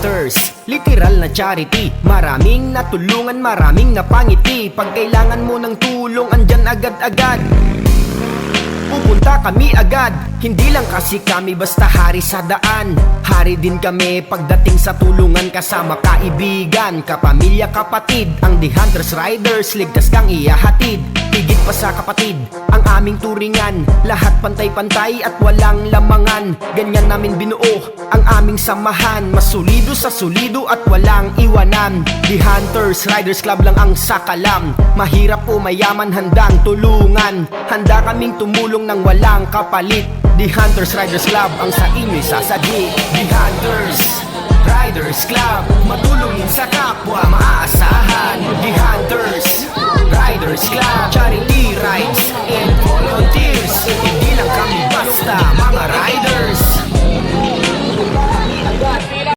Hunters, literal na charity. Maraming natulungan, maraming napangiti. Pag kailangan mo ng tulong, andyan agad-agad. Pupunta kami agad. Hindi lang kasi kami basta hari sa daan. Hari din kami pagdating sa tulungan. Kasama kaibigan, kapamilya, kapatid. Ang The Hunters Riders, ligtas kang ihahatid. Higit pa sa kapatid, ang aming turingan. Lahat pantay-pantay at walang lamangan. Ganyan namin binuo ang aming samahan. Masulido sa sulido at walang iwanan. The Hunters Riders Club lang ang sakalam. Mahirap o mayaman, handang tulungan. Handa kaming tumulong ng walang kapalit. The Hunters Riders Club ang sa inyo'y sasagi. The Hunters Riders Club, matulungin sa kapwa, maaasahan. The Hunters Riders Club, charity rides and volunteer.